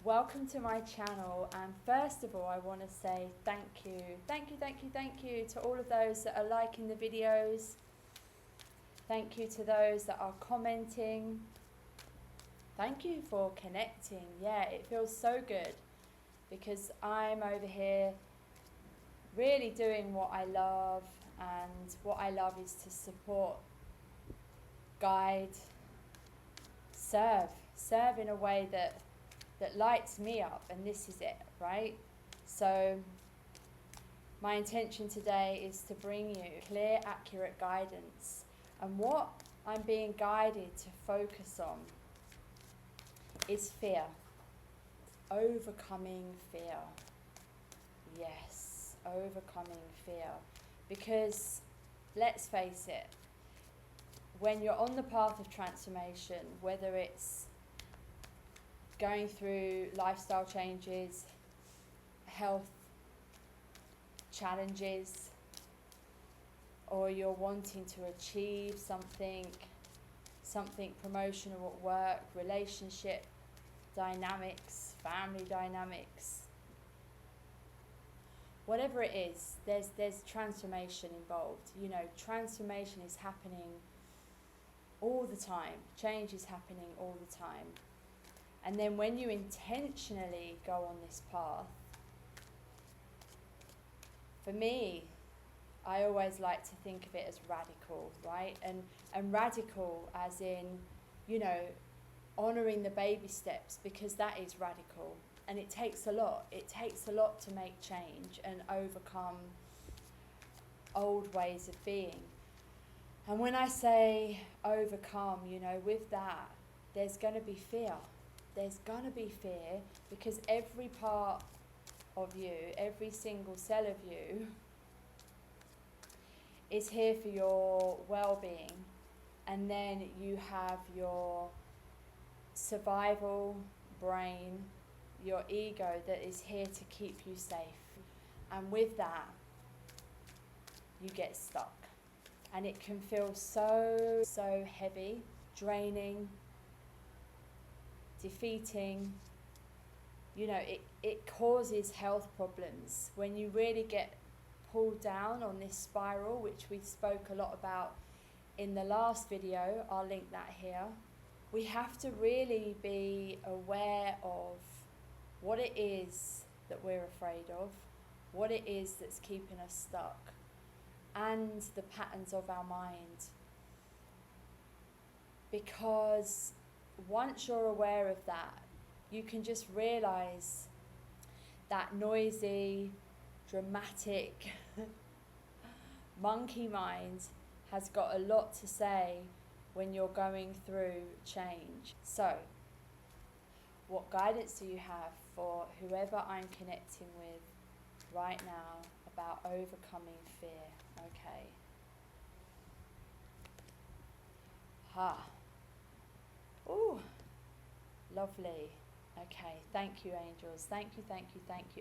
welcome to my channel, and first of all I want to say thank you to all of those that are liking the videos. Thank you to those that are commenting. Thank you for connecting. Yeah, it feels so good because I'm over here really doing what I love, and what I love is to support, guide, serve in a way that lights me up, and this is it, right? So my intention today is to bring you clear, accurate guidance, and what I'm being guided to focus on is fear. Overcoming fear. Yes, overcoming fear. Because let's face it, when you're on the path of transformation, whether it's going through lifestyle changes, health challenges, or you're wanting to achieve something promotional at work, relationship dynamics, family dynamics, whatever it is, there's transformation involved. You know, transformation is happening all the time. Change is happening all the time. And then when you intentionally go on this path, for me, I always like to think of it as radical, right? And radical as in, you know, honouring the baby steps, because that is radical. And it takes a lot. It takes a lot to make change and overcome old ways of being. And when I say overcome, you know, with that, there's going to be fear. There's going to be fear, because every part of you, every single cell of you is here for your well-being. And then you have your survival brain, your ego, that is here to keep you safe. And with that, you get stuck. And it can feel so heavy, draining, defeating. You know, it causes health problems when you really get pulled down on this spiral, which we spoke a lot about in the last video. I'll link that here. We have to really be aware of what it is that we're afraid of, what it is that's keeping us stuck, and the patterns of our mind. Because once you're aware of that, you can just realize that noisy, dramatic monkey mind has got a lot to say when you're going through change. So, what guidance do you have for whoever I'm connecting with right now about overcoming fear? Okay. Ooh, lovely. Okay, thank you, angels. Thank you,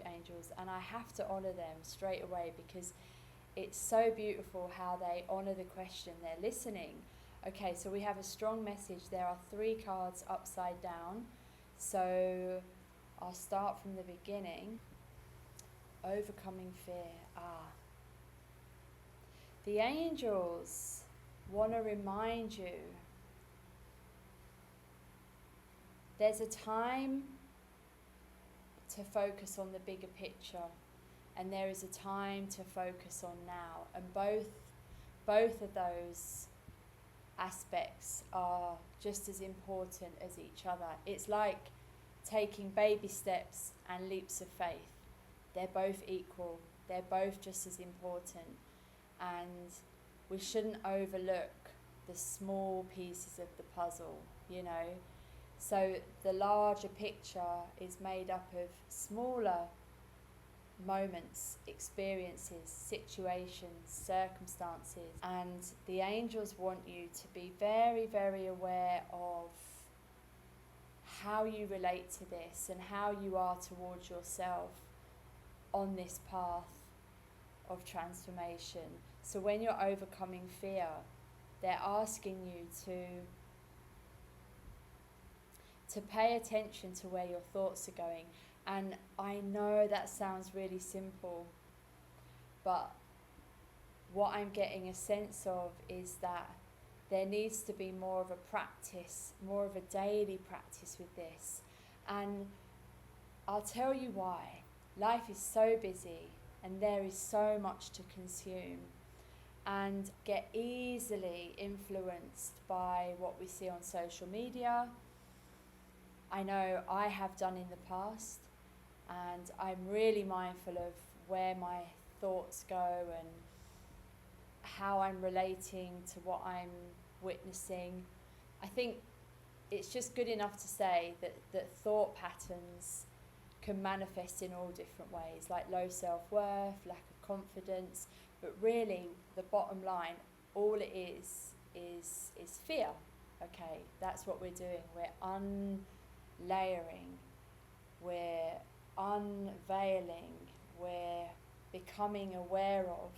angels. And I have to honour them straight away, because it's so beautiful how they honour the question. They're listening. Okay, so we have a strong message. There are 3 cards upside down. So I'll start from the beginning. Overcoming fear. The angels want to remind you there's a time to focus on the bigger picture, and there is a time to focus on now. And both of those aspects are just as important as each other. It's like taking baby steps and leaps of faith. They're both equal. They're both just as important. And we shouldn't overlook the small pieces of the puzzle, you know. So the larger picture is made up of smaller moments, experiences, situations, circumstances. And the angels want you to be very, very aware of how you relate to this and how you are towards yourself on this path of transformation. So when you're overcoming fear, they're asking you to to pay attention to where your thoughts are going. And I know that sounds really simple, but what I'm getting a sense of is that there needs to be more of a practice, more of a daily practice with this. And I'll tell you why. Life is so busy and there is so much to consume, and get easily influenced by what we see on social media. I know I have done in the past, and I'm really mindful of where my thoughts go and how I'm relating to what I'm witnessing. I think it's just good enough to say that thought patterns can manifest in all different ways, like low self-worth, lack of confidence, but really the bottom line, all it is fear. Okay, that's what we're doing. We're unlayering, we're unveiling, we're becoming aware of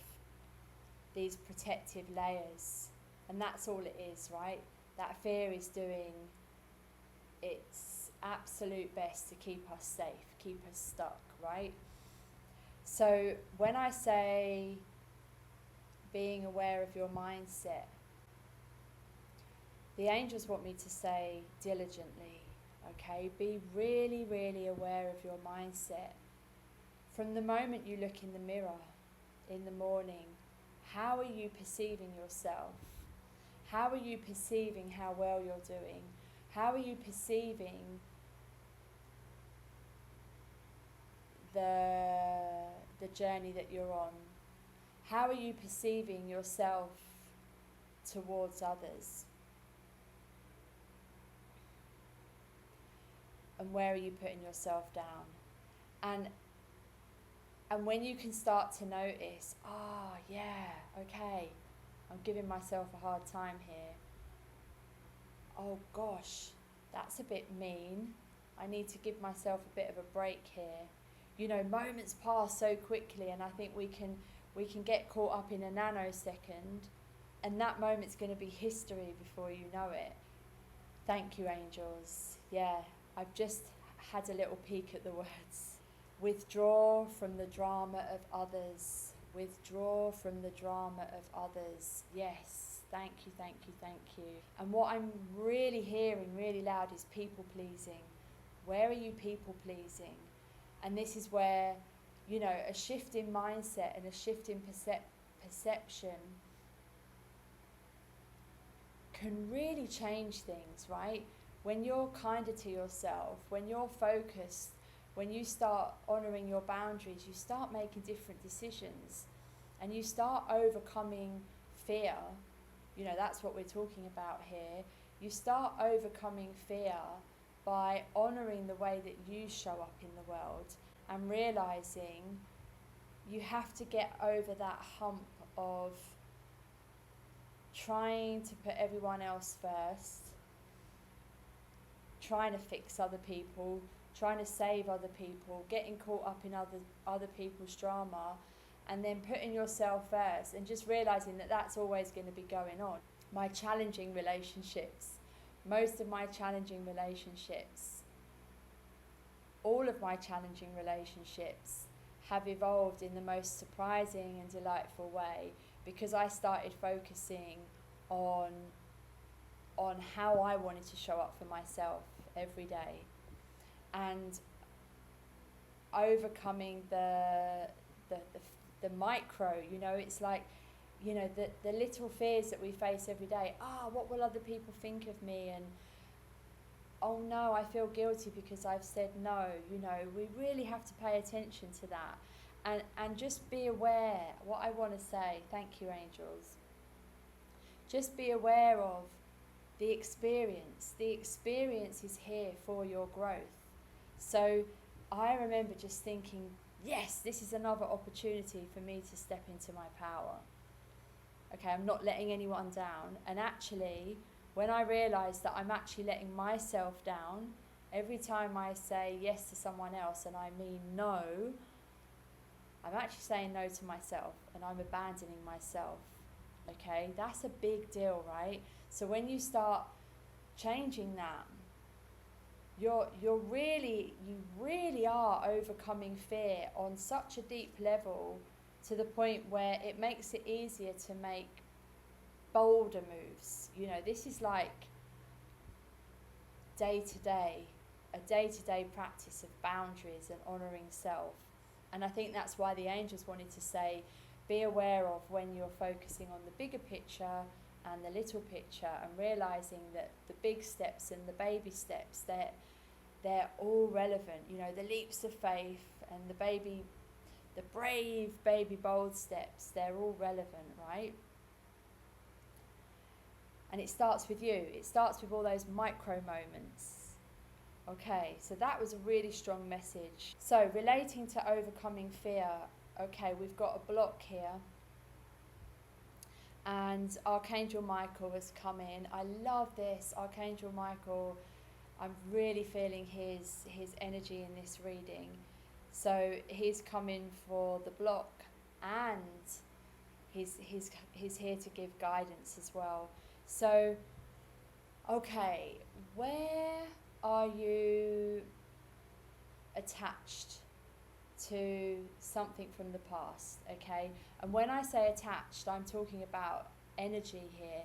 these protective layers, and that's all it is, right? That fear is doing its absolute best to keep us safe, keep us stuck, right? So when I say being aware of your mindset, the angels want me to say diligently, okay? Be really, really aware of your mindset. From the moment you look in the mirror in the morning, how are you perceiving yourself? How are you perceiving how well you're doing? How are you perceiving the journey that you're on? How are you perceiving yourself towards others? And where are you putting yourself down? And when you can start to notice, okay, I'm giving myself a hard time here. Oh gosh, that's a bit mean. I need to give myself a bit of a break here. You know, moments pass so quickly, and I think we can get caught up in a nanosecond, and that moment's going to be history before you know it. Thank you, angels. Yeah, I've just had a little peek at the words. Withdraw from the drama of others. Withdraw from the drama of others. Yes, thank you, thank you, thank you. And what I'm really hearing really loud is people pleasing. Where are you people pleasing? And this is where, you know, a shift in mindset and a shift in perception can really change things, right? When you're kinder to yourself, when you're focused, when you start honouring your boundaries, you start making different decisions, and you start overcoming fear. You know, that's what we're talking about here. You start overcoming fear by honouring the way that you show up in the world, and realising you have to get over that hump of trying to put everyone else first, trying to fix other people, trying to save other people, getting caught up in other people's drama, and then putting yourself first, and just realising that that's always going to be going on. My challenging relationships, most of my challenging relationships, all of my challenging relationships have evolved in the most surprising and delightful way, because I started focusing on how I wanted to show up for myself every day, and overcoming the micro, you know, it's like, you know, the little fears that we face every day. What will other people think of me? And oh no, I feel guilty because I've said no. You know, we really have to pay attention to that, and just be aware. What I want to say, thank you, angels, just be aware of the experience. The experience is here for your growth. So I remember just thinking, yes, this is another opportunity for me to step into my power. Okay, I'm not letting anyone down. And actually, when I realised that I'm actually letting myself down, every time I say yes to someone else and I mean no, I'm actually saying no to myself, and I'm abandoning myself. Okay, that's a big deal, right? So when you start changing that, you really are overcoming fear on such a deep level, to the point where it makes it easier to make bolder moves. You know, this is like a day-to-day practice of boundaries and honouring self. And I think that's why the angels wanted to say, be aware of when you're focusing on the bigger picture and the little picture, and realising that the big steps and the baby steps, they're all relevant. You know, the leaps of faith and the brave baby bold steps, they're all relevant, right? And it starts with you. It starts with all those micro moments. Okay, so that was a really strong message. So relating to overcoming fear, okay, we've got a block here. And Archangel Michael has come in. I love this. Archangel Michael, I'm really feeling his energy in this reading. So he's come in for the block, and he's here to give guidance as well. So, okay, where are you attached to something from the past? Okay, and when I say attached, I'm talking about energy here.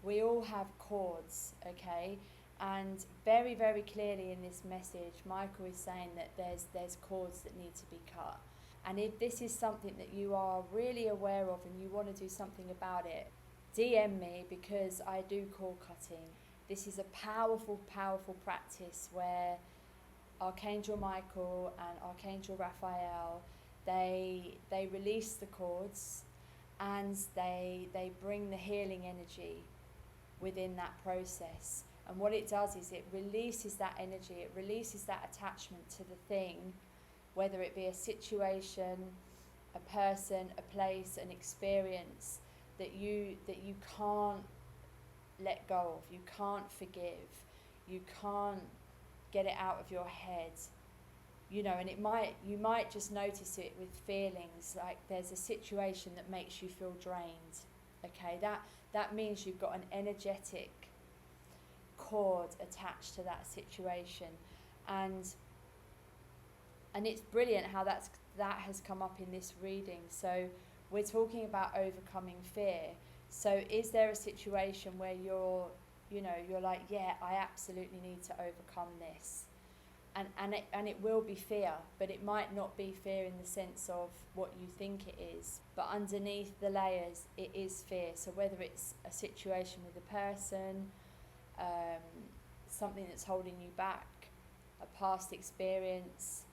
We all have cords, okay, and very, very clearly in this message, Michael is saying that there's cords that need to be cut. And if this is something that you are really aware of and you want to do something about it, DM me, because I do cord cutting. This is a powerful, powerful practice where Archangel Michael and Archangel Raphael, they release the cords, and they bring the healing energy within that process. And what it does is it releases that energy, it releases that attachment to the thing, whether it be a situation, a person, a place, an experience that you can't let go of, you can't forgive, you can't get it out of your head. You know, and you might just notice it with feelings, like there's a situation that makes you feel drained. Okay, that means you've got an energetic cord attached to that situation, and it's brilliant how that has come up in this reading. So we're talking about overcoming fear. So is there a situation where you're like, yeah, I absolutely need to overcome this, and it will be fear, but it might not be fear in the sense of what you think it is, but underneath the layers it is fear. So whether it's a situation with a person, something that's holding you back, a past experience,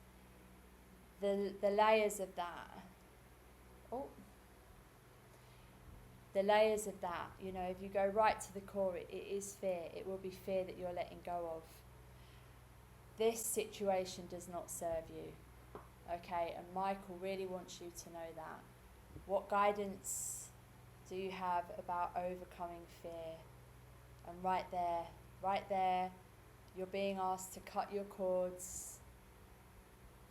the layers of that. The layers of that, you know, if you go right to the core, it is fear. It will be fear that you're letting go of. This situation does not serve you, okay? And Michael really wants you to know that. What guidance do you have about overcoming fear? And right there, you're being asked to cut your cords.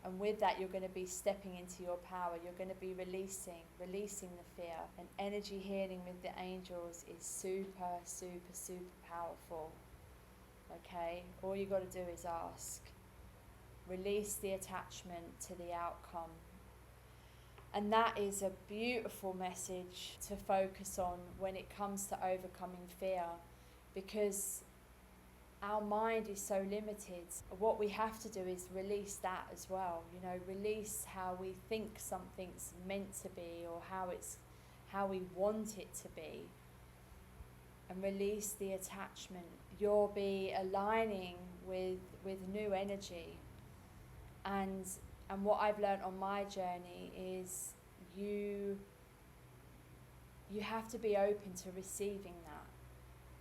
And with that, you're going to be stepping into your power. You're going to be releasing the fear. And energy healing with the angels is super, super, super powerful. Okay? All you got to do is ask. Release the attachment to the outcome. And that is a beautiful message to focus on when it comes to overcoming fear, because our mind is so limited. What we have to do is release that as well. You know, release how we think something's meant to be, or how we want it to be, and release the attachment. You'll be aligning with new energy. And what I've learned on my journey is you have to be open to receiving that.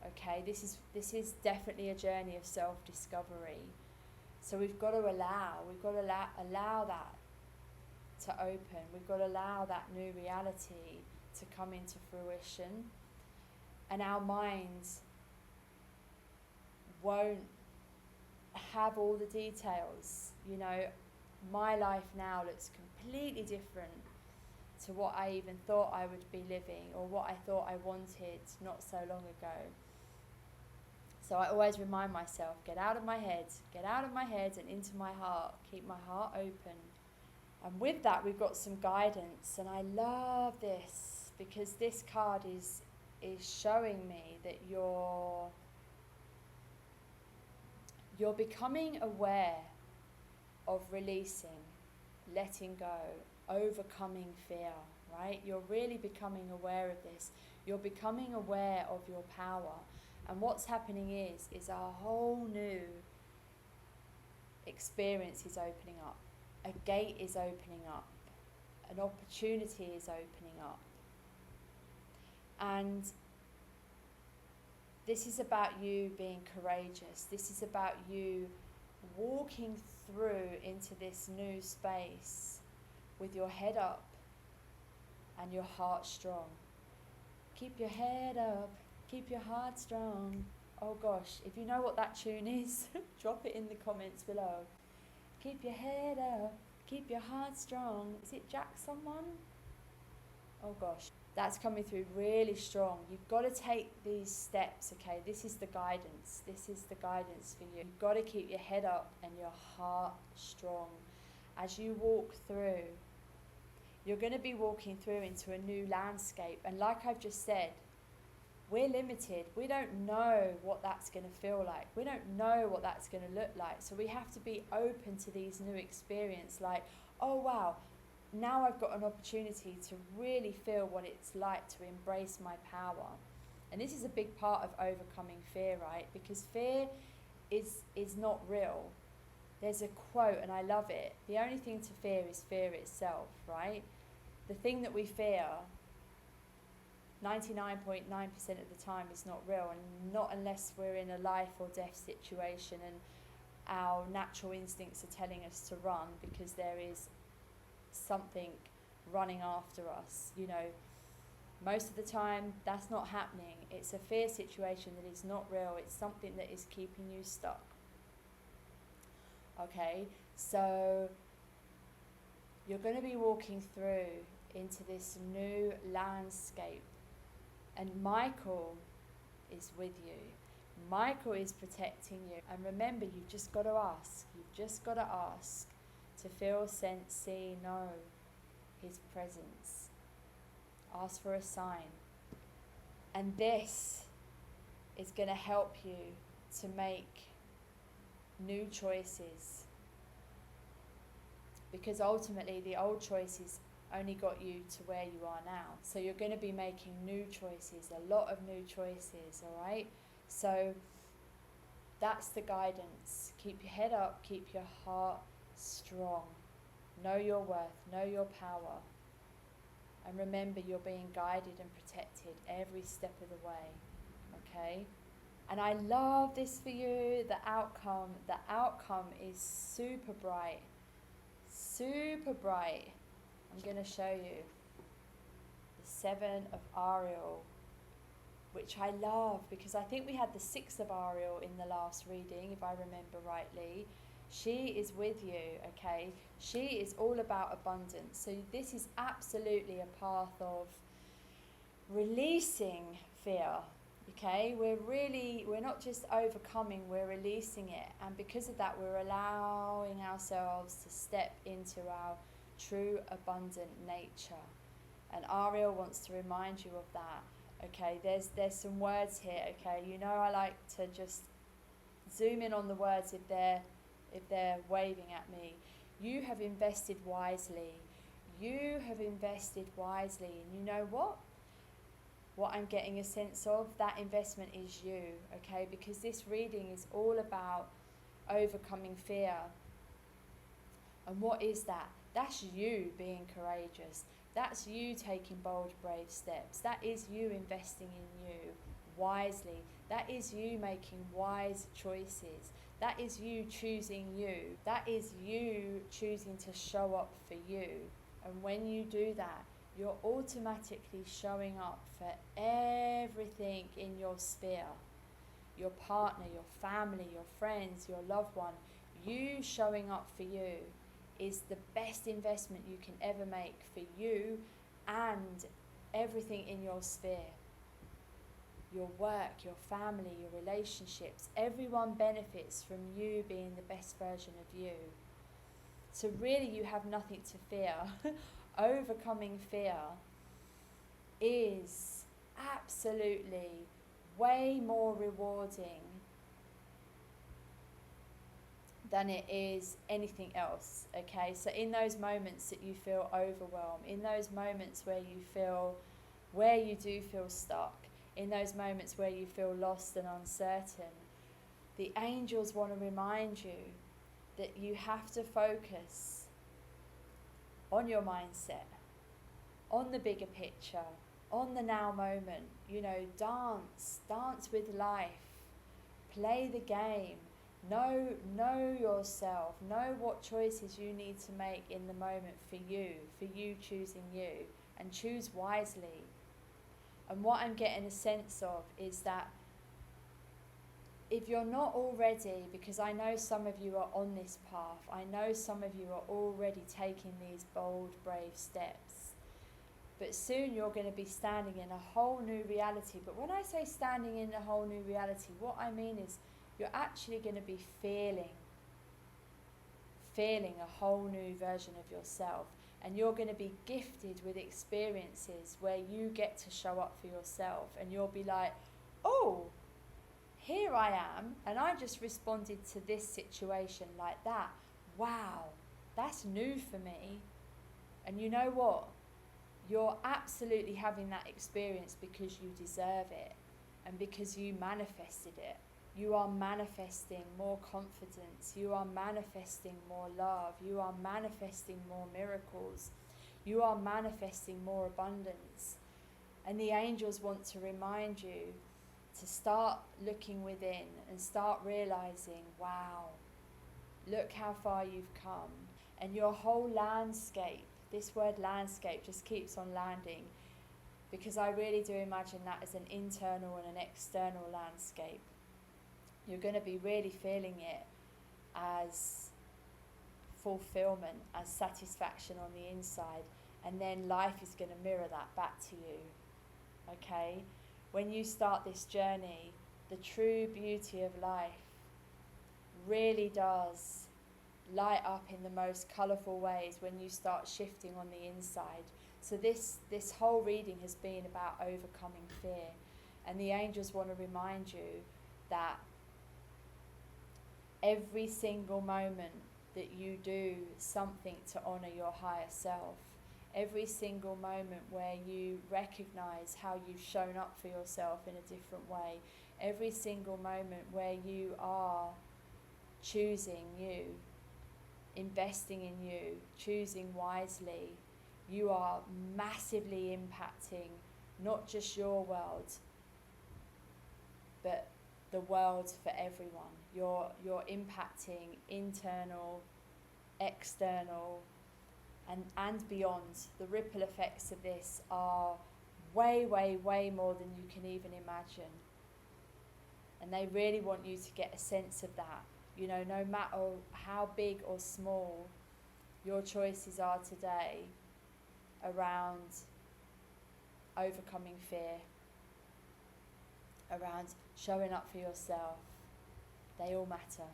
Okay, this is definitely a journey of self-discovery. So we've got to allow that to open. We've got to allow that new reality to come into fruition. And our minds won't have all the details. You know, my life now looks completely different to what I even thought I would be living, or what I thought I wanted not so long ago. So I always remind myself, get out of my head and into my heart. Keep my heart open. And with that, we've got some guidance. And I love this because this card is showing me that you're becoming aware of releasing, letting go, overcoming fear, right? You're really becoming aware of this. You're becoming aware of your power. And what's happening is a whole new experience is opening up. A gate is opening up. An opportunity is opening up. And this is about you being courageous. This is about you walking through into this new space with your head up and your heart strong. Keep your head up, keep your heart strong. Oh gosh, if you know what that tune is, drop it in the comments below. Keep your head up, keep your heart strong. Is it Jack someone? Oh gosh, that's coming through really strong. You've got to take these steps, okay? This is the guidance. This is the guidance for you. You've got to keep your head up and your heart strong. As you walk through, you're going to be walking through into a new landscape. And like I've just said, we're limited. We don't know what that's going to feel like. We don't know what that's going to look like. So we have to be open to these new experiences. Like, oh wow, now I've got an opportunity to really feel what it's like to embrace my power. And this is a big part of overcoming fear, right? Because fear is not real. There's a quote, and I love it. The only thing to fear is fear itself, right? The thing that we fear 99.9% of the time is not real, and not unless we're in a life or death situation and our natural instincts are telling us to run because there is something running after us. You know, most of the time that's not happening. It's a fear situation that is not real. It's something that is keeping you stuck. Okay, so you're going to be walking through into this new landscape. And Michael is with you. Michael is protecting you. And remember, you've just got to ask. You've just got to ask to feel, sense, see, know his presence. Ask for a sign. And this is going to help you to make new choices. Because ultimately, the old choices only got you to where you are now. So you're going to be making new choices, a lot of new choices, all right? So that's the guidance. Keep your head up, keep your heart strong. Know your worth, know your power. And remember, you're being guided and protected every step of the way, okay? And I love this for you, the outcome. The outcome is super bright, super bright. I'm going to show you the 7 of Ariel, which I love because I think we had the 6 of Ariel in the last reading, if I remember rightly. She is with you, okay? She is all about abundance. So this is absolutely a path of releasing fear, okay? We're not just overcoming, we're releasing it. And because of that, we're allowing ourselves to step into our true abundant nature. And Ariel wants to remind you of that. Okay, there's some words here, okay? You know, I like to just zoom in on the words if they're waving at me. You have invested wisely. You have invested wisely. And you know what I'm getting a sense of, that investment is you, okay? Because this reading is all about overcoming fear. And what is that? That's you being courageous. That's you taking bold, brave steps. That is you investing in you wisely. That is you making wise choices. That is you choosing you. That is you choosing to show up for you. And when you do that, you're automatically showing up for everything in your sphere. Your partner, your family, your friends, your loved one. You showing up for you is the best investment you can ever make for you and everything in your sphere. your work, your family, your relationships. Everyone benefits from you being the best version of you. So really you have nothing to fear. Overcoming fear is absolutely way more rewarding than it is anything else, okay? So in those moments that you feel overwhelmed, in those moments where you do feel stuck, in those moments where you feel lost and uncertain, the angels want to remind you that you have to focus on your mindset, on the bigger picture, on the now moment. You know, dance with life, play the game, know yourself, know what choices you need to make in the moment for you choosing you, and choose wisely. And what I'm getting a sense of is that if you're not already, because I know some of you are on this path, I know some of you are already taking these bold, brave steps, but soon you're going to be standing in a whole new reality. But when I say standing in a whole new reality, what I mean is you're actually going to be feeling a whole new version of yourself. And you're going to be gifted with experiences where you get to show up for yourself. And you'll be like, oh, here I am, and I just responded to this situation like that. Wow, that's new for me. And you know what? You're absolutely having that experience because you deserve it and because you manifested it. You are manifesting more confidence. You are manifesting more love. You are manifesting more miracles. You are manifesting more abundance. And the angels want to remind you to start looking within and start realizing, wow, look how far you've come. And your whole landscape, this word landscape just keeps on landing, because I really do imagine that as an internal and an external landscape. You're going to be really feeling it as fulfillment, as satisfaction on the inside, and then life is going to mirror that back to you, okay? When you start this journey, the true beauty of life really does light up in the most colourful ways when you start shifting on the inside. So this whole reading has been about overcoming fear, and the angels want to remind you that every single moment that you do something to honour your higher self, every single moment where you recognise how you've shown up for yourself in a different way, every single moment where you are choosing you, investing in you, choosing wisely, you are massively impacting not just your world, but the world for everyone. You're impacting internal, external, and beyond. The ripple effects of this are way, way, way more than you can even imagine. And they really want you to get a sense of that. You know, no matter how big or small your choices are today around overcoming fear, around showing up for yourself, they all matter.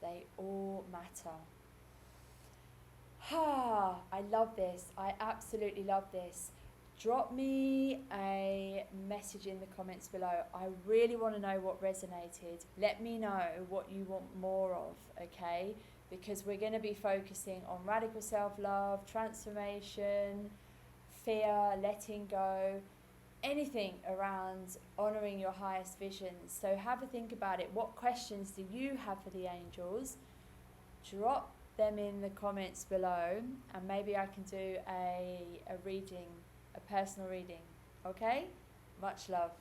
They all matter. I love this. I absolutely love this. Drop me a message in the comments below. I really want to know what resonated. Let me know what you want more of, okay? Because we're going to be focusing on radical self-love, transformation, fear, letting go, anything around honouring your highest visions. So have a think about it. What questions do you have for the angels? Drop them in the comments below, and maybe I can do a reading, a personal reading. Okay? Much love.